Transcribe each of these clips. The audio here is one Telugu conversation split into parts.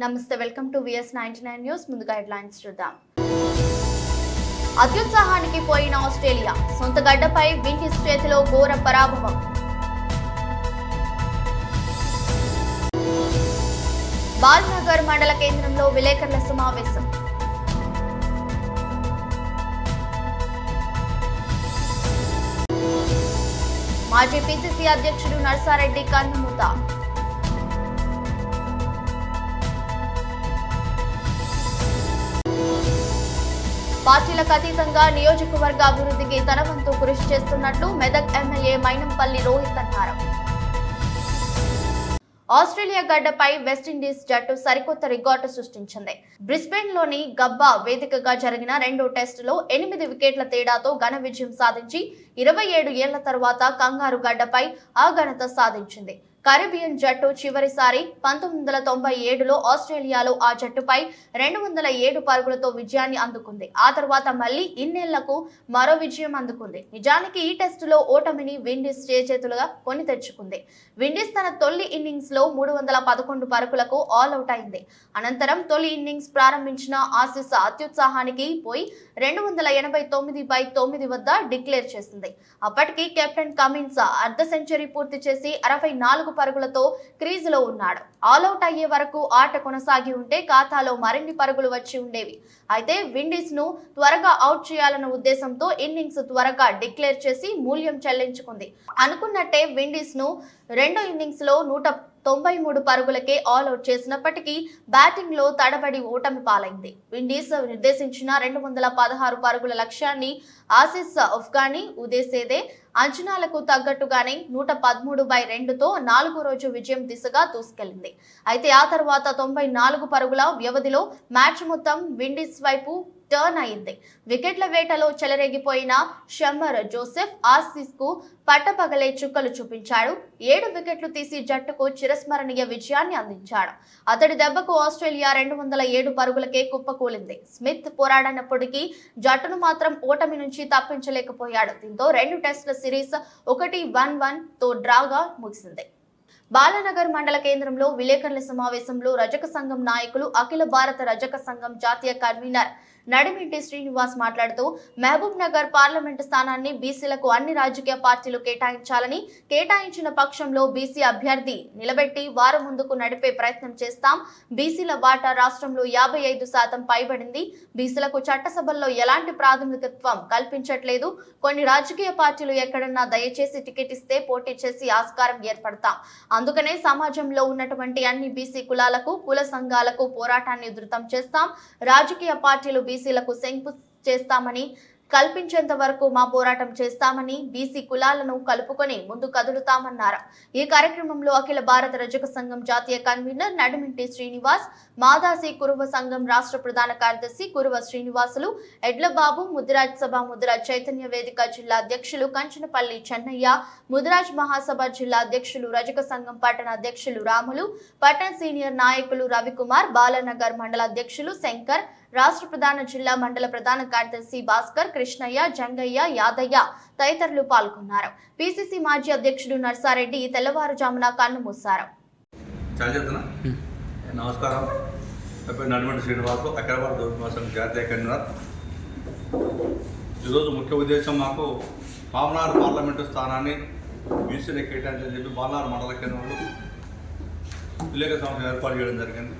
నమస్తే, వెల్కమ్ టు VS99 న్యూస్. ముందుగా హెడ్లైన్స్ చూద్దాం. అత్యుత్సాహానికి పోయిన ఆస్ట్రేలియా, సొంత గడ్డపై విండీస్ చేతిలో ఘోర పరాభవం. బాల్నగర్ మండల కేంద్రంలో విలేకరుల సమావేశం. మాజీ PCC అధ్యక్షుడు నర్సారెడ్డి కన్నుమూత. పార్టీలకు అతీతంగా నియోజకవర్గ అభివృద్ధికి తన వంతు కృషి చేస్తున్నట్లు మెదక్ ఎమ్మెల్యే మైనంపల్లి రోహిత్ అన్నారు. ఆస్ట్రేలియా గడ్డపై వెస్టిండీస్ జట్టు సరికొత్త రికార్డు సృష్టించింది. బ్రిస్బేన్ లోని గబ్బా వేదికగా జరిగిన రెండో టెస్టులో 8 వికెట్ల తేడాతో ఘన విజయం సాధించి 27 ఏళ్ల తర్వాత కంగారు గడ్డపై ఆ ఘనత సాధించింది. కరీబియన్ జట్టు చివరిసారి 1997లో ఆస్ట్రేలియాలో ఆ జట్టుపై 207 పరుగులతో విజయాన్ని అందుకుంది. ఆ తర్వాత మళ్లీ ఇన్నేళ్లకు మరో విజయం అందుకుంది. నిజానికి ఈ టెస్టులో ఓటమిని విండీస్ చేతులుగా కొని తెచ్చుకుంది. విండీస్ తన తొలి ఇన్నింగ్స్ లో 311 పరుగులకు ఆల్అౌట్ అయింది. అనంతరం తొలి ఇన్నింగ్స్ ప్రారంభించిన ఆసీస్ అత్యుత్సాహానికి పోయి 289/9 వద్ద డిక్లేర్ చేసింది. అప్పటికి కెప్టెన్ కమిన్స్ అర్ధ సెంచరీ పూర్తి చేసి 64 పరుగులతో క్రీజులో ఉన్నాడు. ఆల్అౌట్ అయ్యే వరకు ఆట కొనసాగి ఉంటే ఖాతాలో మరిన్ని పరుగులు వచ్చి ఉండేవి. అయితే విండీస్ ను త్వరగా అవుట్ చేయాలన్న ఉద్దేశంతో ఇన్నింగ్స్ త్వరగా డిక్లేర్ చేసి మూల్యం చెల్లించుకుంది. అనుకున్నట్టే విండీస్ ను రెండో ఇన్నింగ్స్ లో 193 పరుగులకే ఆల్అౌట్ చేసినప్పటికీ బ్యాటింగ్ లో తడబడి ఓటమి పాలైంది. విండీస్ నిర్దేశించిన 216 పరుగుల లక్ష్యాన్ని ఆసీస్ అఫ్ఘానీ ఉదేసేదే అంచనాలకు తగ్గట్టుగానే 113/2తో 4వ రోజు విజయం దిశగా దూసుకెళ్లింది. అయితే ఆ తర్వాత 94 పరుగుల వ్యవధిలో మ్యాచ్ మొత్తం విండీస్ వైపు టర్న్ అయింది. వికెట్ల వేటలో చెలరేగిపోయిన షమ్మర్ జోసెఫ్ ఆసీస్ కు పట్టపగలే చుక్కలు చూపించాడు. 7 వికెట్లు తీసి జట్టుకు చిరస్మరణీయ విజయాన్ని అందించాడు. అతడి దెబ్బకు ఆస్ట్రేలియా 207 పరుగులకే కుప్పకూలింది. స్మిత్ పోరాడినప్పటికీ జట్టును మాత్రం ఓటమి నుంచి తప్పించలేకపోయాడు. దీంతో 2 టెస్టుల సిరీస్ 1-1 డ్రాగా ముగిసింది. బాలనగర్ మండల కేంద్రంలో విలేకరుల సమావేశంలో రజక సంఘం నాయకులు, అఖిల భారత రజక సంఘం జాతీయ కన్వీనర్ నడిమింటి శ్రీనివాస్ మాట్లాడుతూ మహబూబ్ నగర్ పార్లమెంటు స్థానాన్ని బీసీలకు అన్ని రాజకీయ పార్టీలు కేటాయించాలని, కేటాయించిన పక్షంలో బీసీ అభ్యర్థి నిలబెట్టి వారు ముందుకు నడిపే ప్రయత్నం చేస్తాం. బీసీల వాటా రాష్ట్రంలో 55% పైబడింది. బీసీలకు చట్టసభల్లో ఎలాంటి ప్రాతినిధ్యత్వం కల్పించట్లేదు. కొన్ని రాజకీయ పార్టీలు ఎక్కడన్నా దయచేసి టికెట్ ఇస్తే పోటీ చేసి ఆస్కారం ఏర్పడతాం. అందుకనే సమాజంలో ఉన్నటువంటి అన్ని బీసీ కులాలకు, కుల సంఘాలకు పోరాటాన్ని ఉధృతం చేస్తాం. రాజకీయ పార్టీలు బీసీలకు శంకు చేస్తామని కల్పించేంత వరకు మా పోరాటం చేస్తామని, బీసీ కులాలను కలుపుకొని ముందు కదులుతామన్నారు. ఈ కార్యక్రమంలో అఖిల భారత రజక సంఘం జాతీయ కన్వీనర్ నడిమింటి శ్రీనివాస్, మాదాసి కురువ సంఘం రాష్ట్ర ప్రధాన కార్యదర్శి కురువ శ్రీనివాసులు, ఎడ్లబాబు, ముదిరాజ్ సభ ముదిరాజ్ చైతన్య వేదిక జిల్లా అధ్యక్షులు కంచనపల్లి చెన్నయ్య, ముదిరాజ్ మహాసభ జిల్లా అధ్యక్షులు, రజక సంఘం పట్టణ అధ్యక్షులు రాములు, పట్టణ సీనియర్ నాయకులు రవికుమార్, బాలనగర్ మండల అధ్యక్షులు శంకర్, రాష్ట్ర ప్రధాన జిల్లా మండల ప్రధాన కార్యదర్శి భాస్కర్, కృష్ణయ్య, జంగయ్య, యాదయ్య తదితరులు పాల్గొన్నారు. PCC మాజీ అధ్యక్షుడు నర్సారెడ్డి తెల్లవారుజామున కన్ను మూశారు. నమస్కారం. నడిమింటి శ్రీనివాసు, అఖిల భారత రజక సంఘం జాతీయ కన్వీనర్. ఈరోజు ముఖ్య ఉద్దేశం మాకు పామనాడు పార్లమెంటు స్థానాన్ని బీసీలకు కేటాయించని చెప్పి బాలనాడు మండల కేంద్రంలో విలేకరుల సమావేశం ఏర్పాటు చేయడం జరిగింది.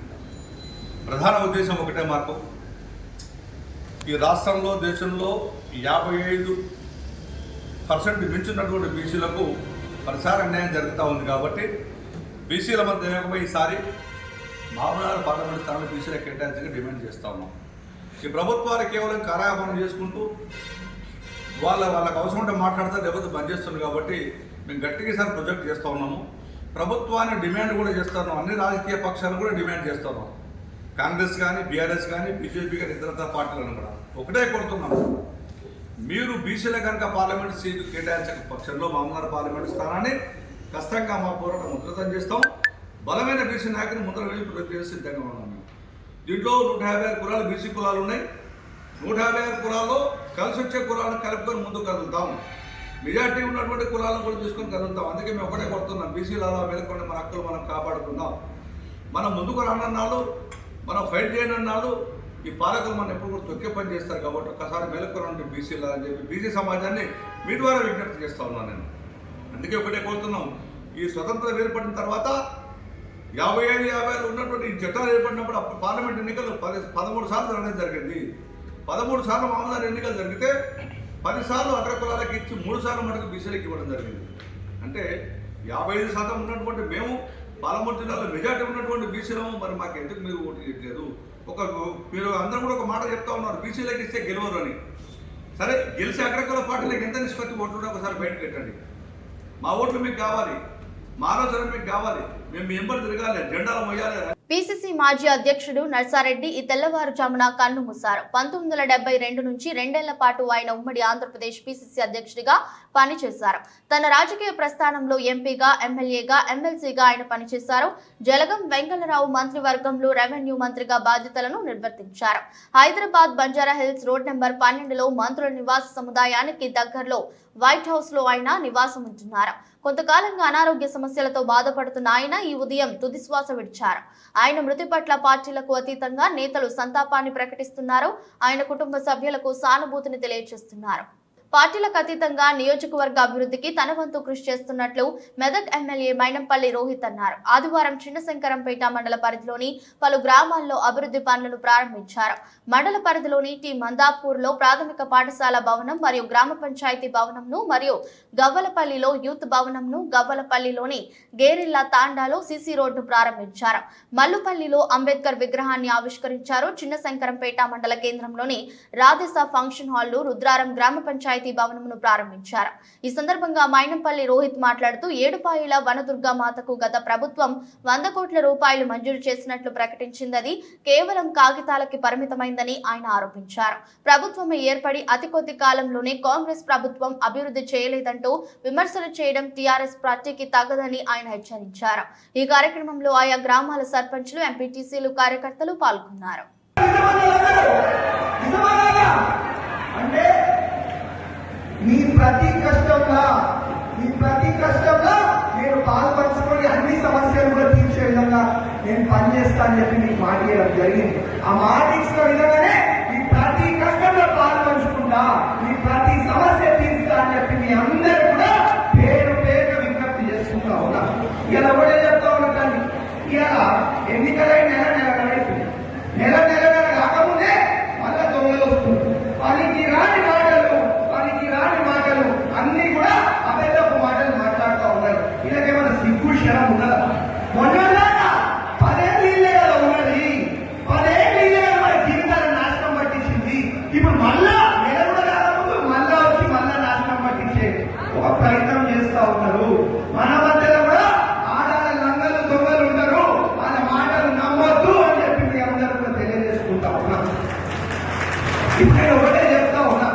ప్రధాన ఉద్దేశం ఒకటే, మాకు ఈ రాష్ట్రంలో, దేశంలో 55% మించినటువంటి బీసీలకు ప్రసార అన్యాయం జరుగుతూ ఉంది. కాబట్టి బీసీల మధ్య ఏకమై ఈసారి మహబూబ్నగర్ పార్లమెంట్ స్థానంలో బీసీలకు కేటాయించగా డిమాండ్ చేస్తూ ఉన్నాం. ఈ ప్రభుత్వాలు కేవలం కారాపనం చేసుకుంటూ వాళ్ళకి అవసరం ఉంటే మాట్లాడతారు, లేకపోతే బంద్ చేస్తున్నారు. కాబట్టి మేము గట్టిగా ఈసారి ప్రొజెక్ట్ చేస్తూ ఉన్నాము. ప్రభుత్వాన్ని డిమాండ్ కూడా చేస్తున్నాం. అన్ని రాజకీయ పక్షాలు కూడా డిమాండ్ చేస్తున్నాం. కాంగ్రెస్ కానీ, బీఆర్ఎస్ కానీ, బీజేపీ కానీ, ఇతర పార్టీలను కూడా ఒకటే కోరుతున్నాము. మీరు బీసీల కనుక పార్లమెంట్ సీటు కేటాయించక పక్షంలో మహబూబ్నగర్ పార్లమెంట్ స్థానాన్ని కష్టంగా మా పోరాటం ఉధృతం చేస్తాం. బలమైన బీసీ నాయకుని ముందర వెళ్ళి ప్రతి సిద్ధంగా ఉన్నాం. దీంట్లో 156 కులాలు బీసీ కులాలు ఉన్నాయి. 156 కులాల్లో కలిసి వచ్చే కులాలను కలుపుకొని ముందుకు కదులుతాం. మెజార్టీ ఉన్నటువంటి కులాలను కూడా తీసుకొని కదులుతాం. అందుకే మేము ఒకటే కొడుతున్నాం, బీసీలు అలా వెళ్ళకుండా మన హక్కులు మనం కాపాడుకుందాం. మనం ముందుకు రానన్నాళ్ళు, మనం ఫైట్ చేయనన్నాళ్ళు ఈ పాలకులు మనం ఎప్పుడు కూడా తొక్కే పని చేస్తారు. కాబట్టి ఒక్కసారి మెలకురండి బీసీలు అని చెప్పి బీసీ సమాజాన్ని మీ ద్వారా విజ్ఞప్తి చేస్తా ఉన్నాను నేను. అందుకే ఒకటే కోరుతున్నాం, ఈ స్వతంత్రం ఏర్పడిన తర్వాత 55 ఉన్నటువంటి ఈ చట్టాలు ఏర్పడినప్పుడు అప్పుడు పార్లమెంట్ ఎన్నికలు 13 సార్లు జరగడం జరిగింది. 13 సార్లు మామూలు ఎన్నికలు జరిగితే 10 సార్లు అగ్రకులాలకు ఇచ్చి 3 సార్లు మనకు బీసీలకు ఇవ్వడం జరిగింది. అంటే 55% ఉన్నటువంటి మేము పాలమూరు జిల్లాలో మెజార్టీ ఉన్నటువంటి బీసీలము, మరి మాకు ఎందుకు మీరు ఓటు చేయట్లేదు? మీరు అందరూ కూడా ఒక మాట చెప్తా ఉన్నారు, బీసీలకు ఇస్తే గెలవరు అని. సరే, గెలిచి అగ్రకుల పార్టీలకు ఎంత నిష్పత్తి ఓట్లు ఒకసారి బయటకు పెట్టండి. మా ఓట్లు మీకు కావాలి, మా ఆలోచన మీకు కావాలి, మేము మీ ఎంబడి తిరగాలి, జెండాలు మొయ్యాలి. పిసిసి మాజీ అధ్యక్షుడు నర్సారెడ్డి ఈ తెల్లవారుజామున కన్ను మూశారు. 1972 నుంచి 2 ఏళ్ల పాటు ఆయన ఉమ్మడి ఆంధ్రప్రదేశ్ పిసిసి అధ్యక్షుడిగా పనిచేశారు. తన రాజకీయ ప్రస్థానంలో ఎంపీగా, ఎమ్మెల్యేగా, ఎమ్మెల్సీగా ఆయన పనిచేశారు. జలగం వెంగళరావు మంత్రివర్గంలో రెవెన్యూ మంత్రిగా బాధ్యతలను నిర్వర్తించారు. Hyderabad Banjara hills road number 12లో మంత్రుల నివాస సముదాయానికి దగ్గరలో వైట్ హౌస్ లో ఆయన నివాసం ఉంటున్నారు. కొంతకాలంగా అనారోగ్య సమస్యలతో బాధపడుతున్న ఆయన ఈ ఉదయం తుదిశ్వాస విడిచారు. ఆయన మృతి పట్ల పార్టీలకు అతీతంగా నేతలు సంతాపాన్ని ప్రకటిస్తున్నారు. ఆయన కుటుంబ సభ్యులకు సానుభూతిని తెలియజేస్తున్నారు. పార్టీలకు అతీతంగా నియోజకవర్గ అభివృద్ధికి తన వంతు కృషి చేస్తున్నట్లు మెదక్ ఎమ్మెల్యే మైనంపల్లి రోహిత్ అన్నారు. ఆదివారం చిన్నశంకరంపేట మండల పరిధిలోని పలు గ్రామాల్లో అభివృద్ధి పనులను ప్రారంభించారు. మండల పరిధిలోని టి మందాపూర్లో ప్రాథమిక పాఠశాల భవనం మరియు గ్రామ పంచాయతీ భవనంను మరియు గవ్వలపల్లిలో యూత్ భవనంను, గవ్వలపల్లిలోని గేరిల్లా తాండాలో సిసి రోడ్డును ప్రారంభించారు. మల్లుపల్లిలో అంబేద్కర్ విగ్రహాన్ని ఆవిష్కరించారు. చిన్నశంకరంపేట మండల కేంద్రంలోని రాధేసా ఫంక్షన్ హాల్, రుద్రారం గ్రామ పంచాయతీ భవనమును ప్రారంభించారు. ఈ సందర్భంగా మైనంపల్లి రోహిత్ మాట్లాడుతూ ఏడుపాయల వనదుర్గా మాతకు గత ప్రభుత్వం 100 కోట్ల రూపాయలు మంజూరు చేసినట్లు ప్రకటించింది. కేవలం కాగితాలకి పరిమితమైందని ఆయన ఆరోపించారు. ప్రభుత్వం ఏర్పడి అతి కొద్ది కాలంలోనే కాంగ్రెస్ ప్రభుత్వం అభివృద్ధి చేయలేదంటూ విమర్శలు చేయడం టీఆర్ఎస్ పార్టీకి తగదని ఆయన హెచ్చరించారు. ఈ కార్యక్రమంలో ఆయా గ్రామాల సర్పంచ్లు, ఎంపీటీసీలు, కార్యకర్తలు పాల్గొన్నారు. మీ ప్రతి కష్టంలో నేను పాల్పంచుకొని అన్ని సమస్యలు కూడా తీర్చే విధంగా నేను పనిచేస్తానని చెప్పి మీకు మాట ఇవ్వడం జరిగింది. ఆ మాట ఇచ్చిన విధంగానే మీ ప్రతి కష్టంలో పాల్పంచుకుంటా, మీ ప్రతి సమస్య తీర్చుతా అని చెప్పి మీ అందరూ కూడా పేరు విజ్ఞప్తి చేసుకుంటా ఉన్నా. ఇలా ఒకటే చెప్తా ఉన్నదాన్ని, ఇలా ఎన్నికలై నెల కాకముందే మళ్ళా దొంగలు వస్తుంది. పనికి రాని మాటలు అన్ని కూడా అబద్ధపు మాటలు మాట్లాడుతూ ఉన్నారు. ఇలాగేమైనా సిగ్గు శరం ఉన్నదా? మొన్నలాగా 10 ఏళ్ళు ఇల్లే కదా ఉన్నది, 10 ఏళ్ళు ఇల్లే మన జీవితాలను నాశనం పట్టించింది. ఇప్పుడు మళ్ళా నెల కూడా కాకముందు మళ్ళా వచ్చి మళ్ళా నాశనం పట్టించే ఒక ప్రయత్నం చేస్తా ఉన్నారు. మన మధ్యలో కూడా ఆడాల లంగలు దొంగలు ఉంటారు, వాళ్ళ మాటలు నమ్మొద్దు అని చెప్పి మీ అందరూ కూడా తెలియజేసుకుంటా ఉన్నాం. ఇప్పుడు నేను ఒకటే చెప్తా ఉన్నా,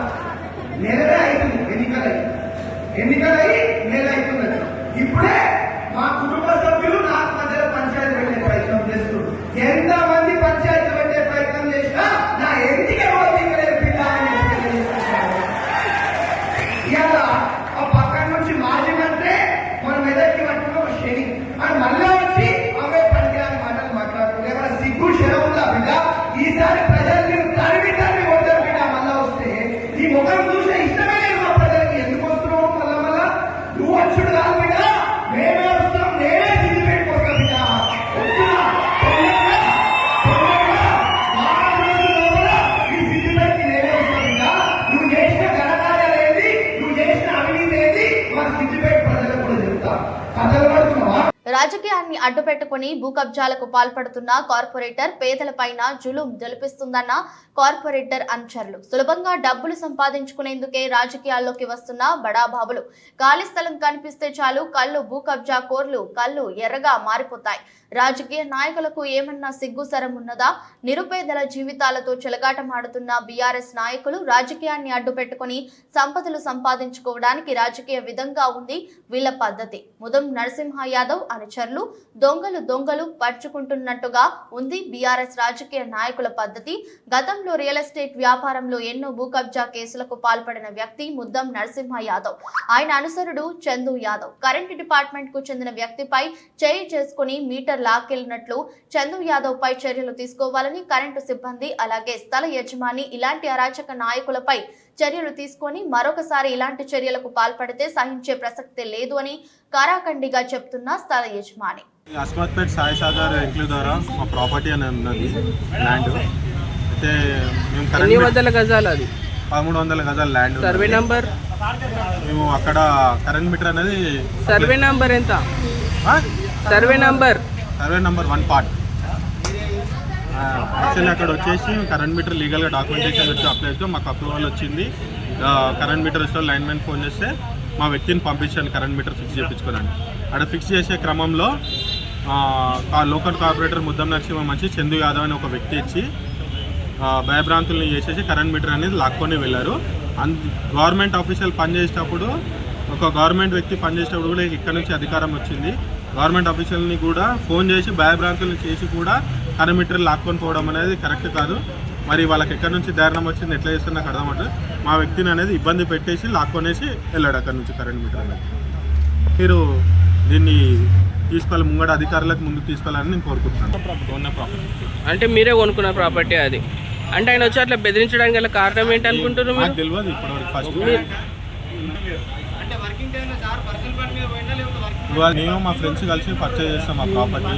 నెలలే అవుతుంది ఎన్నికలై నెల అవుతున్నది. ఇప్పుడే మా కుటుంబ సభ్యులు నాకు మధ్యలో పంచాయతీ పెట్టే ప్రయత్నం చేస్తున్నారు. ఎంతమంది పంచాయతీ పెట్టే ప్రయత్నం చేసినా నా ఎన్నిక బిడ్డ అని ఇలా ఆ పక్కన నుంచి మాజీ మంత్రి మన మెదక్కి పట్టుకున్న ఒక శని అని మళ్ళా వచ్చి అవే పనికిరాని మాటలు మాట్లాడుతున్నారు. ఏమైనా సిగ్గు శరం ఉందా బిడ్డ? ఈసారి ప్రజలు మీరు తరిమి కొడతారు బిడ్డ. మళ్ళా వస్తే ఈ ముఖం చూసే ఇష్టమే లేదు మా ప్రజలకి. ఎందుకు వస్తున్నావు మళ్ళా? నువ్వు వచ్చుడు కాదు బిడ్డ, మేమే వస్తాం. నేనే సిద్ధి పెట్టుకోక బిడ్డ ఈ సిద్ధి పెట్టి నేనే వస్తాం బిడ్డ. నువ్వు చేసిన ఘనకార్యాలు ఏది, నువ్వు చేసిన అవినీతి ఏది మా సిద్దిపేట ప్రజలకు కూడా చెప్తా. కథలు పడుతున్నావా? రాజకీయాన్ని అడ్డుపెట్టుకుని భూ కబ్జాలకు పాల్పడుతున్న కార్పొరేటర్ పేదలపైన జులుం జలిపిస్తుందన్న కార్పొరేటర్ అనుచరులు. సులభంగా డబ్బులు సంపాదించుకునేందుకే రాజకీయాల్లోకి వస్తున్న బడాబాబులు. ఖాళీ స్థలం కనిపిస్తే చాలు కళ్ళు భూ కబ్జా కోర్లు కళ్ళు ఎర్రగా మారిపోతాయి. రాజకీయ నాయకులకు ఏమన్నా సిగ్గుసరం ఉన్నదా? నిరుపేదల జీవితాలతో చెలగాటమాడుతున్న బీఆర్ఎస్ నాయకులు రాజకీయాన్ని అడ్డుపెట్టుకుని సంపదలు సంపాదించుకోవడానికి రాజకీయ విధంగా ఉంది వీళ్ల పద్ధతి. ముదం నరసింహ యాదవ్ అనుచరులు స్నాచర్లు దొంగలు పరుచుకుంటున్నట్టుగా ఉంది బీఆర్ఎస్ రాజకీయ నాయకుల పద్ధతి. గతంలో రియల్ ఎస్టేట్ వ్యాపారంలో ఎన్నో భూ కబ్జా కేసులకు పాల్పడిన వ్యక్తి ముద్దం నరసింహ యాదవ్. ఆయన అనుసరుడు చందు యాదవ్ కరెంటు డిపార్ట్మెంట్ కు చెందిన వ్యక్తిపై చేయి చేసుకుని మీటర్ లాక్కెళ్లినట్లు చందు యాదవ్ పై చర్యలు తీసుకోవాలని కరెంటు సిబ్బంది అలాగే స్థల యజమాని ఇలాంటి అరాచక నాయకులపై చర్యలు తీసుకొని మరొకసారి ఇలాంటి చర్యలకు పాల్పడితే సహించే ప్రసక్తే లేదు అని కారాఖండిగా చెప్తున్న స్థల యజమాని. అస్మత్పేట్ సాయి సాగర్ ఎంక్లూ ద్వారా మా ప్రాపర్టీ అని ఉన్నది ల్యాండ్. అయితే మేము ఎన్ని వందల గజాలు అది? 1300 గజాల ల్యాండ్. Survey number? మేము అక్కడ కరెంట్ మీటర్ అనేది సర్వే నంబర్ ఎంత? Survey number 1 part. యాక్చువల్లీ అక్కడ వచ్చేసి కరెంట్ మీటర్ లీగల్గా డాక్యుమెంటేషన్ వచ్చి అప్లై చేస్తే మాకు అప్రూవల్ వచ్చింది. కరెంట్ మీటర్ వస్తే లైన్ మ్యాన్ ఫోన్ చేస్తే మా వ్యక్తిని పంపించాను కరెంట్ మీటర్ ఫిక్స్ చేయించుకోనండి. అక్కడ ఫిక్స్ చేసే క్రమంలో లోకల్ కార్పొరేటర్ ముద్దం నరసింహ మంచి చందు యాదవ్ అని ఒక వ్యక్తి ఇచ్చి భయభ్రాంతుల్ని చేసేసి కరెంట్ మీటర్ అనేది లాక్కొని వెళ్ళారు. గవర్నమెంట్ ఆఫీషియల్ పనిచేసేటప్పుడు ఒక గవర్నమెంట్ వ్యక్తి పనిచేసేటప్పుడు కూడా ఇక్కడ నుంచి అధికారం వచ్చింది. గవర్నమెంట్ ఆఫీషియల్ని కూడా ఫోన్ చేసి భయభ్రాంతుల్ని చేసి కూడా కరెంట్ మీటర్ లాక్కొని పోవడం అనేది కరెక్ట్ కాదు. మరి వాళ్ళకి ఎక్కడి నుంచి ధైర్యం వచ్చింది, ఎట్లా చేస్తే నాకు అర్థమవుతుంది. మా వ్యక్తిని అనేది ఇబ్బంది పెట్టేసి లాక్కొనేసి వెళ్ళాడు అక్కడ నుంచి కరెంట్ మీటర్ అనేది. మీరు దీన్ని తీసుకోవాలి, ముంగడ అధికారులకు ముందుకు తీసుకోవాలని నేను కోరుకుంటున్నాను. అంటే మీరే కొనుక్కున్న ప్రాపర్టీ అది. అంటే ఆయన వచ్చి అట్లా బెదిరించడానికి గల కారణం ఏంటి అనుకుంటున్నారు? నాకు తెలియదు ఇప్పటివరకు. ఫస్ట్ ఇవాళ నేను మా ఫ్రెండ్స్ కలిసి పర్చేజ్ చేస్తాం ఆ ప్రాపర్టీ.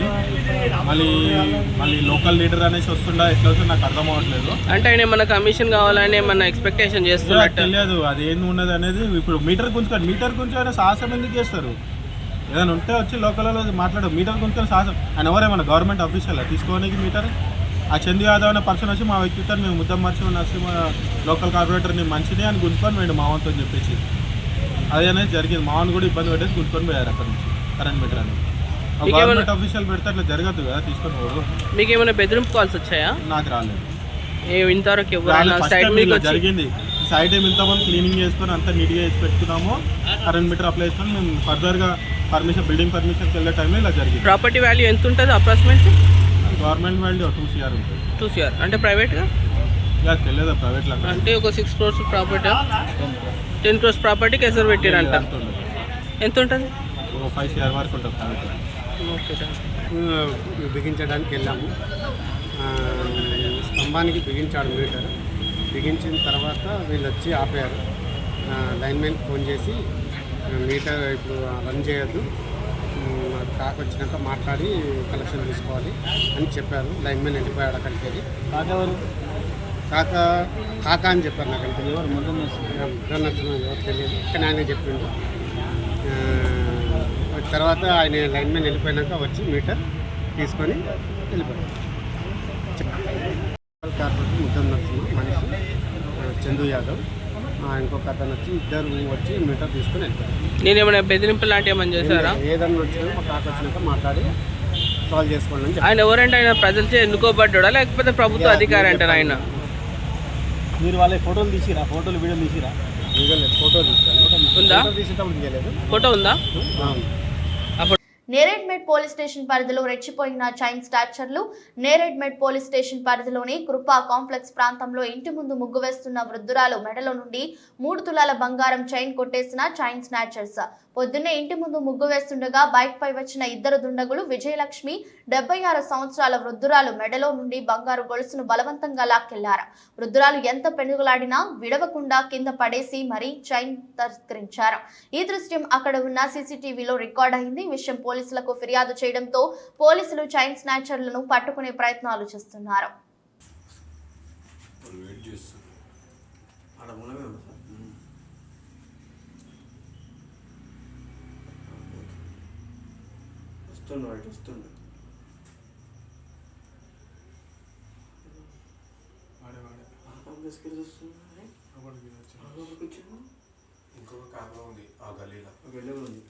మళ్ళీ లోకల్ లీడర్ అనేసి వస్తుండా ఎట్లా వస్తుందో నాకు అర్థం అవ్వట్లేదు. అంటే ఆయన ఏమన్నా కమిషన్ కావాలని ఏమన్నా ఎక్స్పెక్టేషన్ చేస్తున్నట్టు తెలియదు. అది ఏంది ఉన్నది అనేది. ఇప్పుడు మీటర్ గురించి అయినా సాహసం ఎందుకు చేస్తారు? ఏదైనా ఉంటే వచ్చి లోకల్లో మాట్లాడు. మీటర్ గురించి సాహసం ఆయన ఎవరేమన్నా గవర్నమెంట్ ఆఫీషియల్ తీసుకోవడానికి మీటర్? ఆ చందు యాదవ్ అనే పర్సన్ వచ్చి మా వ్యక్తితో మేము ముద్దం నరసింహ లోకల్ కార్పొరేటర్ని మంచిని అని గుంజుకొని పోయిండు మావంతో అని చెప్పేసి. అది అనేది జరిగింది. మావన్ కూడా ఇబ్బంది పెట్టేసి గుంజుకొని పోయారు అక్కడ నుంచి కరెంట్ మీటర్ అని. గవర్నమెంట్ ఆఫీషియల్ పెడితే అట్లా జరగదు కదా, తీసుకొని పోడు. మీకు ఏమైనా బెదిరింపు కాల్స్ వచ్చాయా? నాకు రాలేదు. ఇంతవరకు జరిగింది. సైడ్ ఏమి ఇంతమంది క్లీనింగ్ చేసుకొని అంతా నీట్గా వేసి పెట్టుకున్నాము. కరెంట్ మీటర్ అప్లై చేసుకొని మేము ఫర్దర్గా బిల్డింగ్ పర్మిషన్కి వెళ్ళే టైంలో ఇలా జరిగింది. ప్రాపర్టీ వాల్యూ ఎంత ఉంటుంది అప్రాక్సిమేట్? గవర్నమెంట్ వాల్యూ 2 CR ఉంటుంది. 2 CR అంటే ప్రైవేట్గా? ఇలా తెలియదు ప్రైవేట్లో. అంటే ఒక 6 crores ప్రాపర్టీ, 10 crores ప్రాపర్టీకి ఎసరు పెట్టారంట. ఎంత ఉంటుంది? 5 CR వరకు ఉంటుంది ప్రైవేట్లో. Okay sir. బిగించడానికి వెళ్ళాము. స్తంభానికి బిగించాడు మీటర్. బిగించిన తర్వాత వీళ్ళు వచ్చి ఆపారు. లైన్మెన్కి ఫోన్ చేసి మీటర్ ఇప్పుడు రన్ చేయొద్దు, కాక వచ్చినాక మాట్లాడి కలెక్షన్ తీసుకోవాలి అని చెప్పారు. లైన్మెన్ వెళ్ళిపోయాడు అక్కడికి వెళ్ళి. కాక అని చెప్పారు. నాకు అంటే ఎవరు ఎవరు తెలియదు, కానీ ఆయన చెప్పిండు. తర్వాత ఆయన లైన్మెన్ వెళ్ళిపోయినాక వచ్చి మీటర్ తీసుకొని వెళ్ళిపోయాడు. కార్పొరేటర్ ముద్దం నరసింహ మనిషి చందు యాదవ్, ఇంకొక అతను వచ్చి ఇద్దరు వచ్చి మీటర్ తీసుకొని వెళ్ళిపోయారు. నేను ఏమైనా బెదిరింపు లాంటివి ఏమైనా చేశారా? ఏదన్నా వచ్చినా మా కాక వచ్చినాక మాట్లాడి సాల్వ్ చేసుకోండి అని. ఆయన ఎవరంటే ఆయన ప్రజలచే ఎన్నుకోబడ్డా లేకపోతే ప్రభుత్వ అధికారి అంటారు ఆయన? మీరు వాళ్ళ ఫోటోలు తీసిరా? వీడియోలు తీసిరా? ఫోటో తీసాను. ఉందా? తీసేటప్పుడు తీయలేదు. ఫోటో ఉందా? నేరేడ్మెట్ పోలీస్ స్టేషన్ పరిధిలో రెచ్చిపోయిన చైన్ స్నాచర్లు. నేరేడ్మెట్ పోలీస్ స్టేషన్ పరిధిలోని కృపా కాంప్లెక్స్ ప్రాంతంలో ఇంటి ముందు ముగ్గు వేస్తున్న వృద్ధురాలు మెడలో నుండి 3 తులాల బంగారం చైన్ కొట్టేసిన చైన్ స్నాచర్స్. పొద్దున్నే ఇంటి ముందు ముగ్గు వేస్తుండగా బైక్ పై వచ్చిన 2 దుండగులు విజయలక్ష్మి 76 సంవత్సరాల వృద్ధురాలు మెడలో నుండి బంగారు గొలుసును బలవంతంగా లాక్కెళ్లారు. వృద్ధురాలు ఎంత పెనుగులాడినా విడవకుండా కింద పడేసి మరీ చైన్ తస్కరించారు. ఈ దృశ్యం అక్కడ ఉన్న CCTVలో రికార్డ్ అయింది. విషయం పోలీసులకు ఫిర్యాదు చేయడంతో పోలీసులు చైన్ స్నాచర్లను పట్టుకునే ప్రయత్నాలు చేస్తున్నారు. వస్తుండే ఇంకొక కారణం ఉంది ఆ గల్లీలో ఉంది.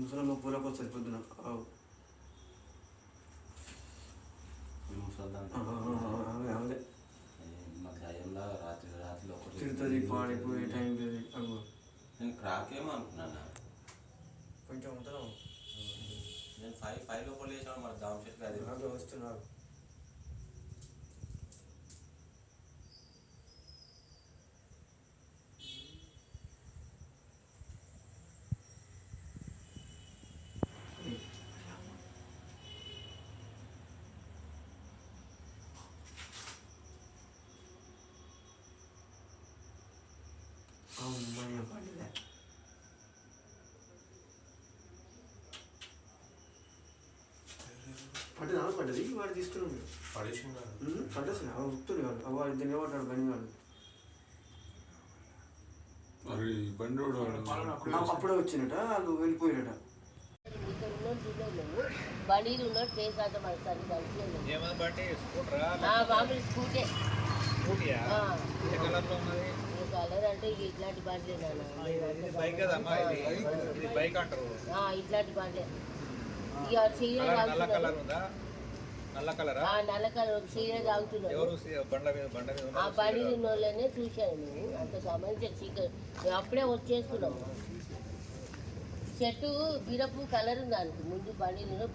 ముసలమ్మ పూలకు వస్తుంది పొద్దున. ముసలిదంతా అవునే మా దయ్యంలా రాత్రి ఒకటి తిడుతుంది పాడిపోయే టైం లేదు అగో నేను క్రాకేమో అనుకున్నాను. కొంచెం ఉంటాం నేను ఫైవ్ లోపల వేసాను మరి జామ్ చెట్టు అది అగో వస్తున్నారు అమ్మయ్య పడలే పడ్డది వాడు తీసుకున్నాడు పడ్డేసిన ఉత్తుడు కాదు వాడు దీన్ని పడ్డాడు బండి వాడు మరి బండి అప్పుడే వచ్చినట వాళ్ళు వెళ్ళిపోయినట బండిలు ఉన్న ట్రేస్ ఆట మనసారి మామూలు స్కూటీ కలర్ అంటే ఇట్లాంటి బండ్లే ఇట్లాంటి బండ్లే ఇక చీర నల్ల కలర్ చీర తాగుతున్నాను ఆ బండి ఉన్న వాళ్ళనే చూశాను మేము అంత గమనించాను అప్పుడే వచ్చేస్తున్నాము చెట్టు బీరపు కలర్ ఉంది దానికి ముందు బండిలో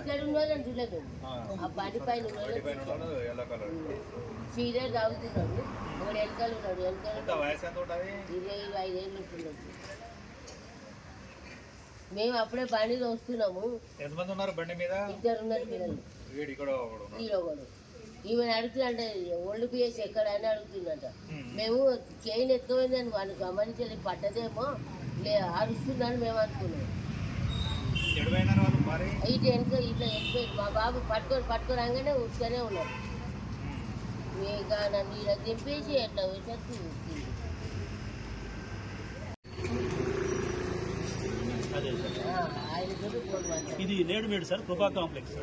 ఇక్కడ ఉన్న వాళ్ళని చూడలేదు ఆ బండి పైన చీర తాగుతున్నాడు ఒకడు వెనకాల ఉన్నాడు వెనకాల 25 ఏళ్ళు ఉంటున్నాడు మేము అప్పుడే బండిలో వస్తున్నాము. ఎంతమంది ఉన్నారు బండి మీద? 2 ఉన్నారు పిల్లలు. ఈమెను అడుగుతుందంట ఒళ్ళు పిఎస్ ఎక్కడ అని అడుగుతుందంట. మేము చైన్ ఎత్తుకోయిందని వాళ్ళు గమనించలేదు పడ్డదేమో అరుస్తుందని మేము అనుకున్నాం. ఇటు వెనుక ఇట్లా ఎక్కిపోయింది మా బాబు పట్టుకొని రాగానే ఉత్తనే ఉన్నారు. ఇంకా నన్ను ఇలా దింపేసి ఎట్లా వచ్చేసి ఇది నేడుమేడు సార్ కృపా కాంప్లెక్స్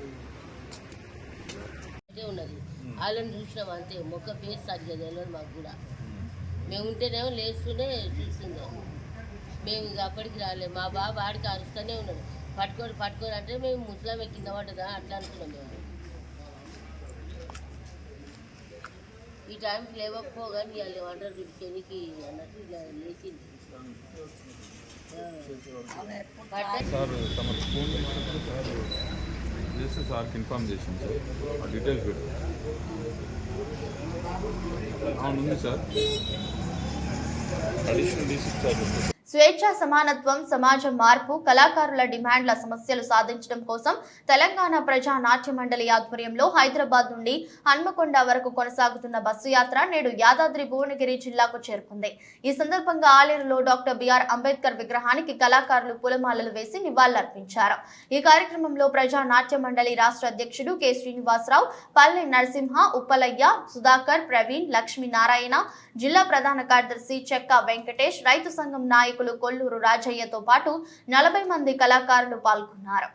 ఉన్నది. వాళ్ళని చూసినాం అంతే మొక్క పేరు సరిగ్గా తెలియదు మాకు కూడా. మేము ఉంటేనేమో లేస్తూనే చూస్తున్నాం. మేము ఇక అప్పటికి రాలేము. మా బాబు ఆడికి అరుస్తూనే ఉన్నాడు పట్టుకొని అంటే మేము ముసలామే కింద పడ్డదా అట్లా అనుకున్నాం. మేము ఈ టైంకి లేవకపోగానే వాళ్ళు ఏమంటారు శనికి అన్నట్టు ఇలా లేచింది. సార్ తమ ఫోన్ సార్ చేస్తే సార్కి ఇన్ఫార్మ్ చేసాం సార్ ఆ డీటెయిల్స్ పెట్టు. అవును సార్ అడిషనల్ డీసీ చార్జ్ ఉంది. స్వేచ్ఛ సమానత్వం సమాజ మార్పు కళాకారుల డిమాండ్ల సమస్యలు సాధించడం కోసం తెలంగాణ ప్రజా నాట్య మండలి ఆధ్వర్యంలో హైదరాబాద్ నుండి హన్మకొండ వరకు కొనసాగుతున్న బస్సు యాత్ర నేడు యాదాద్రి భువనగిరి జిల్లాకు చేరుకుంది. ఈ సందర్భంగా ఆలేరులో డాక్టర్ బిఆర్ అంబేద్కర్ విగ్రహానికి కళాకారులు పూలమాలలు వేసి నివాళులర్పించారు. ఈ కార్యక్రమంలో ప్రజా నాట్య మండలి రాష్ట్ర అధ్యక్షుడు కె శ్రీనివాసరావు, పల్లె నరసింహ, ఉప్పలయ్య, సుధాకర్, ప్రవీణ్, లక్ష్మీనారాయణ, జిల్లా ప్రధాన కార్యదర్శి చెక్క వెంకటేష్, రైతు సంఘం నాయకులు కొల్లూరు రాజయ్యతో పాటు 40 మంది కళాకారులు పాల్గొన్నారు.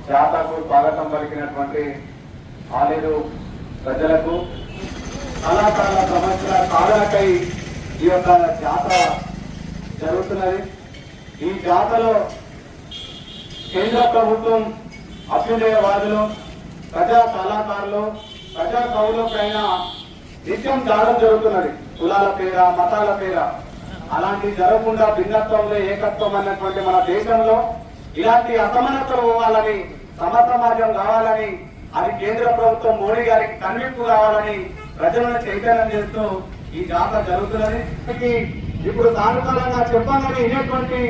జాతరకు స్వాగతం పలికినటువంటి ఆలేరు ప్రజలకు చాలా సంవత్సరాల కాలాకై ఈ యొక్క జాతర జరుగుతున్నది. ఈ జాతరలో కేంద్ర ప్రభుత్వం అభ్యుదయవాదులు, ప్రజా కళాకారులు, ప్రజా కవుల పైన నిత్యం దాడులు జరుగుతున్నది, కులాల పేర, మతాల పేర. అలాంటి జరగకుండా భిన్నత్వంలో ఏకత్వం అన్నటువంటి మన దేశంలో ఇలాంటి అసమానతలు పోవాలని, సమసమాజం కావాలని, అది కేంద్ర ప్రభుత్వం మోడీ గారికి కన్విప్పు కావాలని ప్రజలను చైతన్యం చేస్తూ ఈ జాతర జరుగుతున్నది. ఇప్పుడు సానుకూలంగా చెప్పాలని వినేటువంటి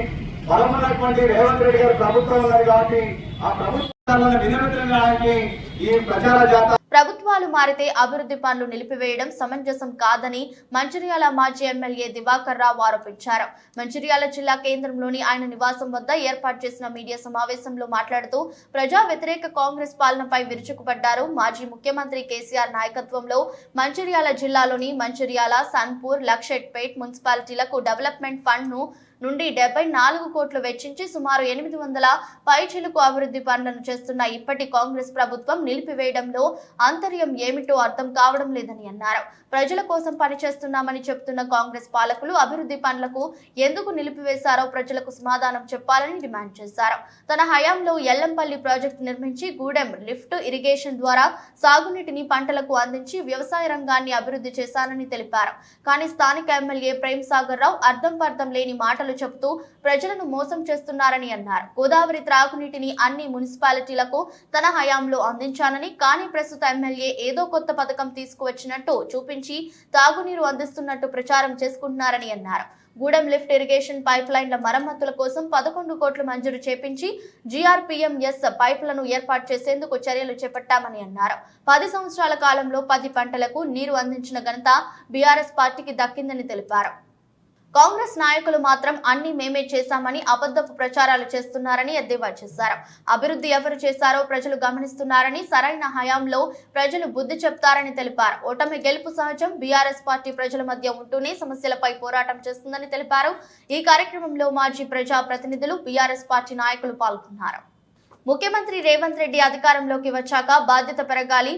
బలమున్నటువంటి రేవంత్ రెడ్డి గారి ప్రభుత్వం ఉన్నది కాబట్టి ఆ ప్రభుత్వాలను వినియోగించడానికి ఈ ప్రచార జాతర. ప్రభుత్వాలు మారితే అభివృద్ధి పనులు నిలిపివేయడం సమంజసం కాదని మంచిర్యాల మాజీ ఎమ్మెల్యే దివాకర్ రావు ఆరోపించారు. మంచిర్యాల జిల్లా కేంద్రంలోని ఆయన నివాసం వద్ద ఏర్పాటు చేసిన మీడియా సమావేశంలో మాట్లాడుతూ ప్రజా వ్యతిరేక కాంగ్రెస్ పాలనపై విరుచుకుపడ్డారు. మాజీ ముఖ్యమంత్రి కేసీఆర్ నాయకత్వంలో మంచిర్యాల జిల్లాలోని మంచిర్యాల, సన్పూర్, లక్షెట్పేట్ మున్సిపాలిటీలకు డెవలప్మెంట్ ఫండ్ నుండి 74 కోట్లు వెచ్చించి సుమారు 800 పైచిలుకు అభివృద్ధి పనులను చేస్తున్న ఇప్పటి కాంగ్రెస్ ప్రభుత్వం నిలిపివేయడంలో ఆంతర్యం ఏమిటో అర్థం కావడం లేదని అన్నారు. ప్రజల కోసం పనిచేస్తున్నామని చెప్తున్న కాంగ్రెస్ పాలకులు అభివృద్ధి పనులకు ఎందుకు నిలిపివేశారో ప్రజలకు సమాధానం చెప్పాలని డిమాండ్ చేశారు. తన హయాంలో ఎల్లంపల్లి ప్రాజెక్టు నిర్మించి గూడెం లిఫ్ట్ ఇరిగేషన్ ద్వారా సాగునీటిని పంటలకు అందించి వ్యవసాయ రంగాన్ని అభివృద్ధి చేశానని తెలిపారు. కానీ స్థానిక ఎమ్మెల్యే ప్రేమ్ సాగర్ రావు అర్థం పర్థం లేని మాటలు చెబుతూ ప్రజలను మోసం చేస్తున్నారని అన్నారు. గోదావరి త్రాగునీటిని అన్ని మున్సిపాలిటీలకు తన హయాంలో అందించానని, కానీ ప్రస్తుత ఎమ్మెల్యే ఏదో కొత్త పథకం తీసుకువచ్చినట్టు చూపించి తాగునీరు అందిస్తున్నట్టు ప్రచారం చేసుకుంటున్నారని అన్నారు. గూడెం లిఫ్ట్ ఇరిగేషన్ పైప్ లైన్ల మరమ్మతుల కోసం 11 కోట్లు మంజూరు చేపించి GRPMS పైపులను ఏర్పాటు చేసేందుకు చర్యలు చేపట్టామని అన్నారు. 10 సంవత్సరాల కాలంలో 10 పంటలకు నీరు అందించిన ఘనత బీఆర్ఎస్ పార్టీకి దక్కిందని తెలిపారు. కాంగ్రెస్ నాయకులు మాత్రం అన్ని మేమే చేశామని అబద్ధపు ప్రచారాలు చేస్తున్నారని ఎద్దేవా చేశారు. అభివృద్ధి ఎవరు చేశారో ప్రజలు గమనిస్తున్నారని, సరైన హయాంలో ప్రజలు బుద్ధి చెప్తారని తెలిపారు. ఓటమి గెలుపు సహజం. బీఆర్ఎస్ పార్టీ ప్రజల మధ్య ఉంటూనే సమస్యలపై పోరాటం చేస్తుందని తెలిపారు. ఈ కార్యక్రమంలో మాజీ ప్రజా ప్రతినిధులు, బీఆర్ఎస్ పార్టీ నాయకులు పాల్గొన్నారు. ముఖ్యమంత్రి రేవంత్ రెడ్డి అధికారంలోకి వచ్చాక బాధ్యత పెరగాలి,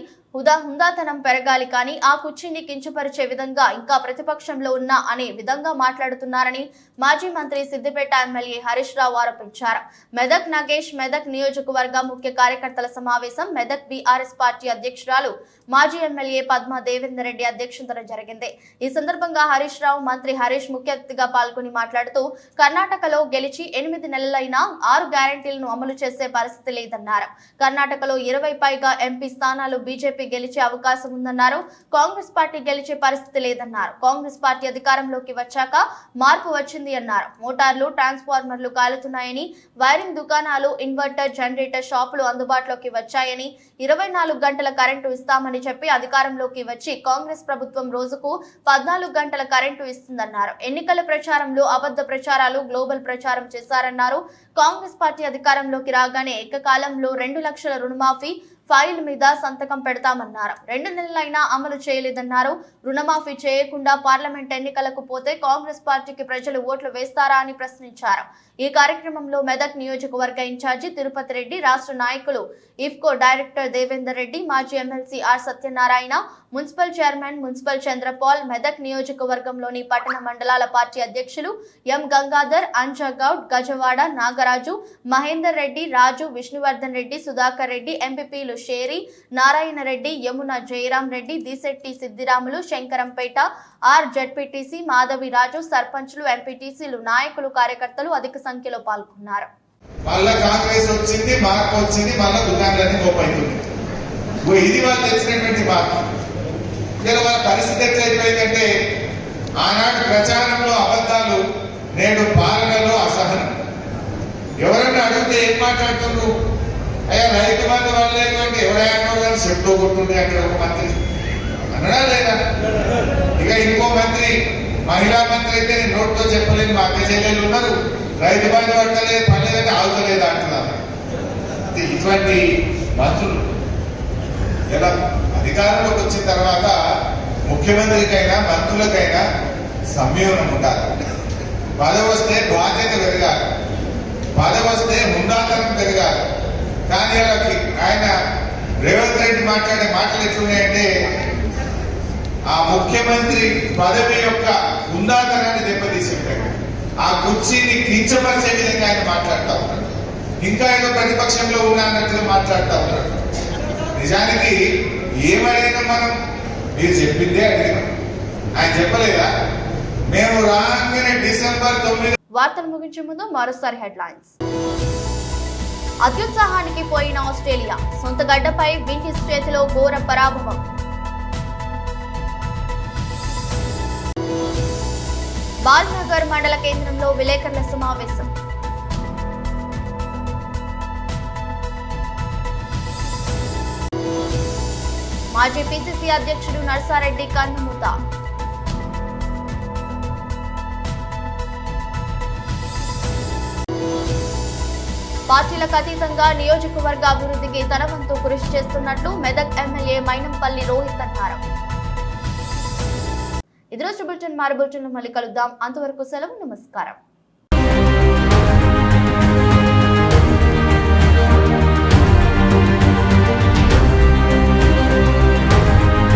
హుందాతనం పెరగాలి, కానీ ఆ కుర్చీని కించపరిచే విధంగా ఇంకా ప్రతిపక్షంలో ఉన్నా అనే విధంగా మాట్లాడుతున్నారని మాజీ మంత్రి సిద్దిపేట ఎమ్మెల్యే హరీష్ రావు ఆరోపించారు. మెదక్ నగేష్ మెదక్ నియోజకవర్గ ముఖ్య కార్యకర్తల సమావేశం మెదక్ బీఆర్ఎస్ పార్టీ అధ్యక్షురాలు మాజీ ఎమ్మెల్యే పద్మా దేవేందర్ రెడ్డి అధ్యక్షతన జరిగింది. ఈ సందర్భంగా హరీష్ రావు, మంత్రి హరీష్ ముఖ్య అతిథిగా పాల్గొని మాట్లాడుతూ కర్ణాటకలో గెలిచి 8 నెలలైనా 6 గ్యారంటీలను అమలు చేసే పరిస్థితి లేదన్నారు. కర్ణాటకలో 20 పైగా ఎంపీ స్థానాలు బీజేపీ గెలిచే అవకాశం ఉందన్నారు. కాంగ్రెస్ పార్టీ గెలిచే పరిస్థితి లేదన్నారు. కాంగ్రెస్ పార్టీ అధికారంలోకి వచ్చాక మార్పు వచ్చింది అన్నారు. మోటార్లు, ట్రాన్స్ఫార్మర్లు కాలుతున్నాయని, వైరింగ్ దుకాణాలు, ఇన్వర్టర్, జనరేటర్ షాపులు అందుబాటులోకి వచ్చాయని, 24 గంటల కరెంటు ఇస్తామని చెప్పి అధికారంలోకి వచ్చి కాంగ్రెస్ ప్రభుత్వం రోజుకు 14 గంటల కరెంటు ఇస్తుందన్నారు. ఎన్నికల ప్రచారంలో అబద్ధ ప్రచారాలు, గ్లోబల్ ప్రచారం చేశారన్నారు. కాంగ్రెస్ పార్టీ అధికారంలోకి రాగానే ఏకకాలంలో 2 లక్షల రుణమాఫీ ఫైల్ మీద సంతకం పెడతామన్నారు. 2 నెలలైనా అమలు చేయలేదన్నారు. రుణమాఫీ చేయకుండా పార్లమెంట్ ఎన్నికలకు పోతే కాంగ్రెస్ పార్టీకి ప్రజలు ఓట్లు వేస్తారా అని ప్రశ్నించారు. ఈ కార్యక్రమంలో మెదక్ నియోజకవర్గ ఇన్ఛార్జి తిరుపతి రెడ్డి, రాష్ట్ర నాయకులు ఇఫ్కో డైరెక్టర్ దేవేందర్ రెడ్డి, మాజీ MLC R Satyanarayana, municipal chairman municipal Chandrapal, Medak నియోజకవర్గంలోని పట్టణ మండలాల పార్టీ అధ్యక్షులు ఎం గంగాధర్, అంజగౌడ్, గజవాడ, నాగరాజు, మహేందర్ రెడ్డి, రాజు, విష్ణువర్ధన్ రెడ్డి, సుధాకర్ రెడ్డి, ఎంపీపీలు షేరి, నారాయణ రెడ్డి, యమున జయరాం రెడ్డి, దిశెట్టి సిద్దిరాములు, శంకరంపేట ఆర్ జడ్పీటీసీ మాధవి రాజు, సర్పంచ్లు, ఎంపీటీసీలు, నాయకులు, కార్యకర్తలు అధిక సంఖ్యలో పాల్గొన్నారు. మళ్ళా కాంగ్రెస్ వచ్చింది, మార్పు వచ్చింది, మళ్ళా దుకాణాలన్నీ గోపైతుంది. ఇది వాళ్ళు తెచ్చినటువంటి మార్పు. వాళ్ళ పరిస్థితి ఎట్లయిపోయిందంటే ఆనాడు ప్రచారంలో అబద్ధాలు, నేడు పాలనలో అసహనం. ఎవరన్నా అడిగితే ఏం మాట్లాడుతున్నారు? అయ్యా రైతు బంధు వాళ్ళేటువంటి ఎవరైనా కానీ చెప్తూ కొట్టుండే అక్కడ ఒక మంత్రి అనడా లేదా? ఇక ఇంకో మంత్రి, మహిళా మంత్రి అయితే నేను నోట్తో చెప్పలేని మా అక్క చెల్లెలు ఉన్నారు, రైతు బంధు పట్టలేదు, పడలేదంటే ఆగుతలేదు అంటున్నారు. ఇటువంటి మంత్రులు ఇలా అధికారంలోకి వచ్చిన తర్వాత ముఖ్యమంత్రికైనా మంత్రులకైనా సంయమనం ఉండాలి. పదవి వస్తే బాధ్యత పెరగాలి, పదవి వస్తే హుందాతనం పెరగాలి, కానీ ఆయన రేవంత్ రెడ్డి మాట్లాడే మాటలు ఎట్లున్నాయంటే ఆ ముఖ్యమంత్రి పదవి యొక్క ఉందాతనాన్ని దెబ్బతీసేటాడు, ఆ కుర్చీని కించపరిచే విధంగా ఆయన మాట్లాడుతూ ఉన్నాడు. ఇంకా ఏదో ప్రతిపక్షంలో ఉన్నా అన్నట్లు మాట్లాడుతూ ఉన్నాడు. నిజానికి ఏమడిగినా మనం మీరు చెప్పిందే అడిగినాం, ఆయన చెప్పలేదా? మేము రాగానే డిసెంబర్ 9. వార్తలు ముగించే ముందు మరోసారి హెడ్లైన్స్. అత్యుత్సాహానికి పోయిన ఆస్ట్రేలియా, సొంత గడ్డపై విండీస్ చేతిలో ఘోర పరాభవం. బాల్నగర్ మండల కేంద్రంలో విలేకరుల సమావేశం. మాజీ పిసిసి అధ్యక్షుడు నర్సారెడ్డి కన్నుమూత. పార్టీలకు అతీతంగా నియోజకవర్గ అభివృద్ధికి తన వంతు కృషి చేస్తున్నట్లు మెదక్ ఎమ్మెల్యే మైనంపల్లి రోహిత్ అన్నారు. ఇది రోజు బులెటిన్. మరో బులెటిన్లో మళ్ళీ కలుద్దాం. అంతవరకు సెలవు. నమస్కారం.